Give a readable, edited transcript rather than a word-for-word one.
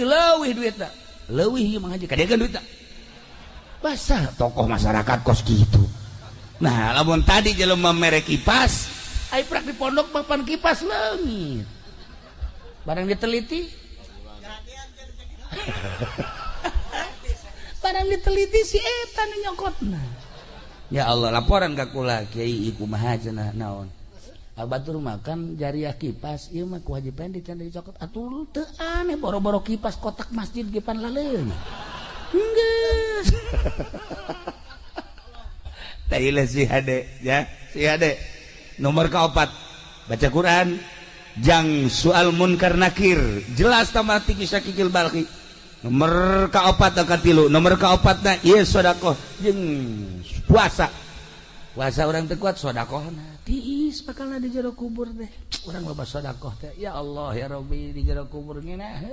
leuwih duit tak leuwih ieu mah ngaji kadegan duit tak basah tokoh masyarakat kos gitu. Nah lamun tadi jelema mere kipas ai prak di pondok papan kipas leungit barang diteliti barang diteliti si eta nu nyokotna. Ya Allah laporan ka kula Kiai kumaha cenah naon batur makan jariah kipas ieu mah kewajiban dican dicokot atuh teu aneh boro-boro kipas kotak masjid ge pan laleung geus tailah si hade ya si hade nomor kaopat baca Quran jang soal munkar nakir jelas tamati kisah kikil balki nomor kaopat ka tilu nomor kaopatna ieu sedekah jeung puasa orang teu kuat sedekahna tiis bakalna di jero kubur teh urang loba sedekah teh ya Allah ya Rabbi di jero kubur ngeunah